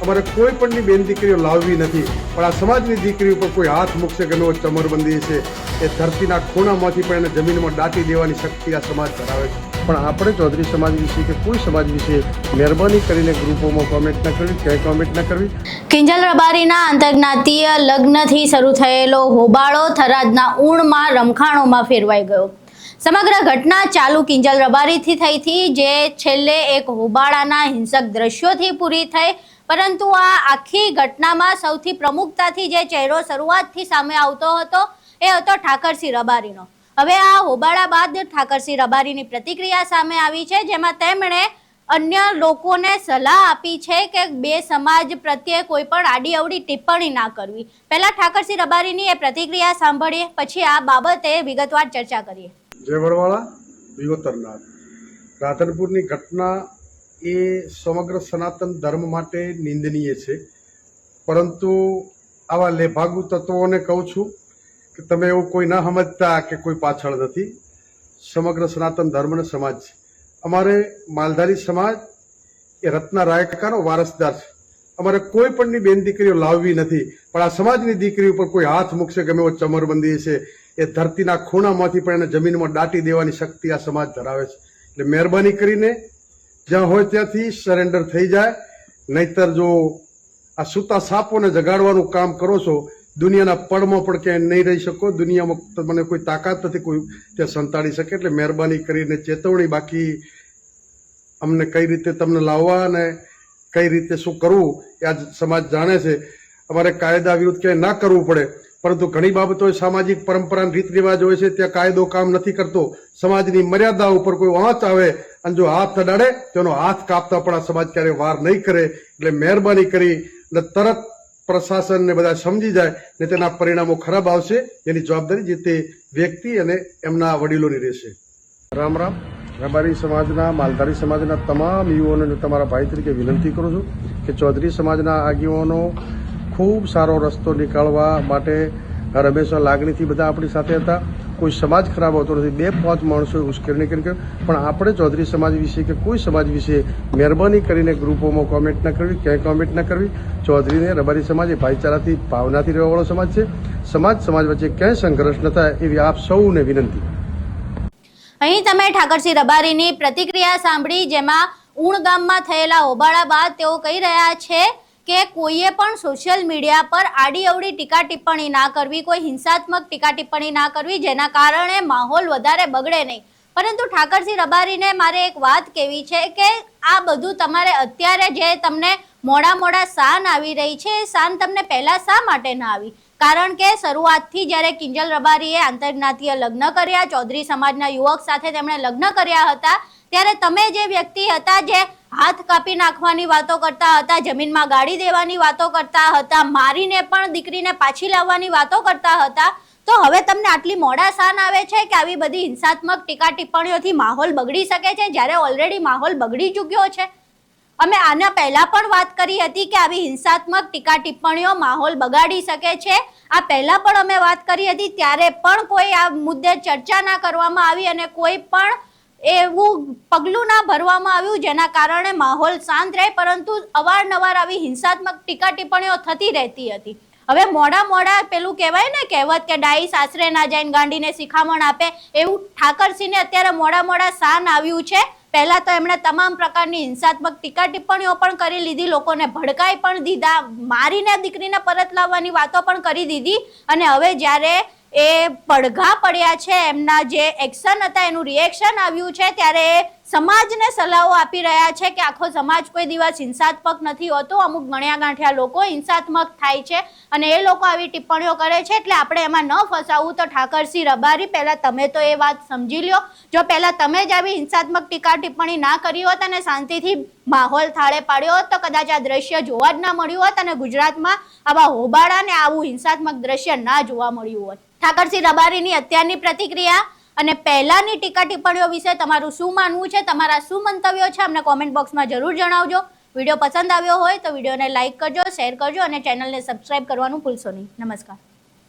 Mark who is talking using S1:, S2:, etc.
S1: અમારે કોઈ પણની બેન દીકરીઓ લાવવી નથી, પણ આ સમાજની દીકરી ઉપર કોઈ હાથ મૂકશે કે એનો ચમરબંધી છે એ ધરતીના ખૂણામાંથી પણ એને જમીનમાં દાટી દેવાની શક્તિ આ સમાજ ધરાવે છે. પણ આપણે ચૌધરી સમાજ વિશે કે કોઈ સમાજ વિશે મહેરબાની કરીને ગ્રુપોમાં કોમેન્ટ ન કરવી, ક્યાંય કોમેન્ટ ન કરવી.
S2: કિંજલ રબારીના આંતરજ્ઞાતીય લગ્નથી શરૂ થયેલો હોબાળો થરાદના ઊણમાં રમખાણોમાં ફેરવાઈ ગયો. સમગ્ર ઘટના ચાલુ કિંજલ રબારીથી થઈ હતી, જે છેલ્લે એક હોબાળાના હિંસક દ્રશ્યોથી પૂરી થઈ. પરંતુ આ આખી ઘટનામાં સૌથી પ્રમુખતાથી જે ચહેરો શરૂઆતથી સામે આવતો હતો એ હતો ઠાકરસિંહ રબારીનો. હવે આ હોબાળા બાદ ઠાકરસિંહ રબારીની પ્રતિક્રિયા સામે આવી છે, જેમાં તેમણે અન્ય લોકોને સલાહ આપી છે કે બે સમાજ પ્રત્યે કોઈ પણ આડી અવડી ટિપ્પણી ના કરવી. પહેલા ઠાકરસિંહ રબારીની એ પ્રતિક્રિયા સાંભળીએ, પછી આ બાબતે વિગતવાર ચર્ચા કરીએ.
S1: જય વડવાળા, વિવતરનાથ. રાધનપુરની ઘટના એ સમગ્ર સનાતન ધર્મ માટે નિંદનીય છે, પરંતુ આવા લેભાગુ તત્વોને કહું છું કે તમે એવું કોઈ ન સમજતા કે કોઈ પાછળ નથી. સમગ્ર સનાતન ધર્મનો સમાજ છે. અમારે માલધારી સમાજ એ રત્ના રાયકાનો વારસદાર છે. અમારે કોઈ પણની બેન દીકરીઓ લાવવી નથી, પણ આ સમાજની દીકરી ઉપર કોઈ હાથ મૂકશે કે એવો ચમરબંધી છે એ ધરતીના ખૂણામાંથી પણ એને જમીનમાં દાટી દેવાની શક્તિ આ સમાજ ધરાવે છે. એટલે મહેરબાની કરીને જ્યાં હોય ત્યાંથી સરેન્ડર થઈ જાય, નહીતર જો આ સૂતા સાપોને જગાડવાનું કામ કરો છો, દુનિયાના પડમાં પણ ક્યાંય નહીં રહી શકો. દુનિયામાં મને કોઈ તાકાત નથી કોઈ ત્યાં સંતાડી શકે. એટલે મહેરબાની કરીને ચેતવણી. બાકી અમને કઈ રીતે તમને લાવવા અને કઈ રીતે શું કરવું એ આ સમાજ જાણે છે. અમારે કાયદા વિરુદ્ધ ક્યાંય ના કરવું પડે, પરંતુ ઘણી બાબતો સામાજિક પરંપરા રીત રિવાજ હોય છે, ત્યાં કાયદો કામ નથી કરતો. સમાજની મર્યાદા ઉપર કોઈ વાંચ આવે અને જો હાથ અડાડે તેનો હાથ કાપતા પણ આ સમાજ ક્યારેય વાર નહીં કરે. એટલે મહેરબાની કરી અને તરત પ્રશાસનને બધા સમજી જાય ને તેના પરિણામો ખરાબ આવશે. એની જવાબદારી જે તે વ્યક્તિ અને એમના વડીલોની રહેશે. રામ રામ. રબારી સમાજના, માલધારી સમાજના તમામ યુવાનોને તમારા ભાઈ તરીકે વિનંતી કરું છું કે ચૌધરી સમાજના આગેવાનો ખૂબ સારો રસ્તો નીકાળવા માટે હંમેશા લાગણીથી બધા આપણી સાથે હતા. કોઈ સમાજ ખરાબ હોતો નથી. 2-5 માણસો ઉશ્કેરણી કરી, પણ આપણે ચૌધરી સમાજ વિશે કે કોઈ સમાજ વિશે મહેરબાની કરીને ગ્રુપોમાં કોમેન્ટ ન કરવી, ક્યાંય કોમેન્ટ ન કરવી. ચૌધરીને રબારી સમાજ એ ભાઈચારાથી, ભાવનાથી રહેવાવાળો સમાજ છે. સમાજ વચ્ચે ક્યાંય સંઘર્ષ ન થાય એવી આપ સૌને વિનંતી.
S2: અહીં તમે ઠાકરસિંહ રબારીની પ્રતિક્રિયા સાંભળી, જેમાં ઊણ ગામમાં થયેલા હોબાળા બાદ તેઓ કહી રહ્યા છે કે કોઈએ પણ સોશિયલ મીડિયા પર આડી અવડી ટીકા ટિપ્પણી ના કરવી, કોઈ હિંસાત્મક ટીકા ટિપ્પણી ના કરવી, જેના કારણે માહોલ વધારે બગડે નહીં. પરંતુ ઠાકરસિંહ રબારીને મારે એક વાત કહેવી છે કે આ બધું તમારે અત્યારે જે તમને મોડા શાન આવી રહી છે, એ શાન તમને પહેલા શા માટે ના આવી? કારણ કે શરૂઆતથી જ્યારે કિંજલ રબારીએ આંતરજ્ઞાતીય લગ્ન કર્યા, ચૌધરી સમાજના યુવક સાથે તેમણે લગ્ન કર્યા હતા, ત્યારે તમે જે વ્યક્તિ હતા જે હાથ કાપી નાખવાની વાતો કરતા હતા, જમીનમાં ગાડી દેવાની વાતો કરતા હતા, મારીને પણ દીકરીને પાછી લાવવાની વાતો કરતા હતા, તો હવે તમને આટલી મોડા શાન આવે છે કે આવી બધી હિંસાત્મક ટીકા ટિપ્પણીઓથી માહોલ બગડી શકે છે, જ્યારે ઓલરેડી માહોલ બગડી ચૂક્યો છે. અમે આના પહેલા પણ વાત કરી હતી કે આવી હિંસાત્મક ટીકા ટિપ્પણીઓ માહોલ બગાડી શકે છે. આ પહેલા પણ અમે વાત કરી હતી, ત્યારે પણ કોઈ આ મુદ્દે ચર્ચા ના કરવામાં આવી અને કોઈ પણ એવું પગલું ના ભરવામાં આવ્યું જેના કારણે માહોલ શાંત રહે. પરંતુ અવારનવાર આવી હિંસાત્મક ટીકા ટિપ્પણીઓ થતી રહેતી હતી. હવે મોડા પેલું કહેવાય ને કહેવત કે ડાઈ સાસરે ના જાય ગાંડીને શિખામણ આપે, એવું ઠાકરસિંહને અત્યારે મોડા શાન આવ્યું છે. પહેલા તો એમણે તમામ પ્રકારની હિંસાત્મક ટીકા ટિપ્પણીઓ પણ કરી લીધી, લોકોને ભડકાઈ પણ દીધા, મારીને દીકરીને પરત લાવવાની વાતો પણ કરી દીધી. અને હવે જ્યારે એ પડઘા પડ્યા છે, એમના જે એક્શન હતા એનું રિએક્શન આવ્યું છે, ત્યારે એ સમાજને સલાહો આપી રહ્યા છે કે આખો સમાજ કોઈ દિવસ હિંસાત્મક નથી હોતો. અમુક ગણ્યા ગાંઠ્યા લોકો હિંસાત્મક થાય છે અને એ લોકો આવી ટિપ્પણીઓ કરે છે, એટલે આપણે એમાં ન ફસાવું. તો ઠાકરસિંહ રબારી, પહેલા તમે તો એ વાત સમજી લ્યો. જો પહેલા તમે જ આવી હિંસાત્મક ટીકા ટિપ્પણી ના કરી હોત અને શાંતિથી માહોલ થાળે પાડ્યો હોત, તો કદાચ આ દ્રશ્ય જોવા જ ના મળ્યું હોત અને ગુજરાતમાં આવા હોબાળા ને આવું હિંસાત્મક દ્રશ્ય ના જોવા મળ્યું હોત. ઠાકરસિંહ રબારીની અત્યારની પ્રતિક્રિયા અને પહેલાની ટીકા ટિપ્પણીઓ વિશે તમારું શું માનવું છે, તમારા શું મંતવ્યો છે, અમને કોમેન્ટ બોક્સમાં જરૂર જણાવજો. વિડીયો પસંદ આવ્યો હોય તો વિડીયોને લાઇક કરજો, શેર કરજો અને ચેનલને સબસ્ક્રાઇબ કરવાનું ભૂલશો નહીં. નમસ્કાર.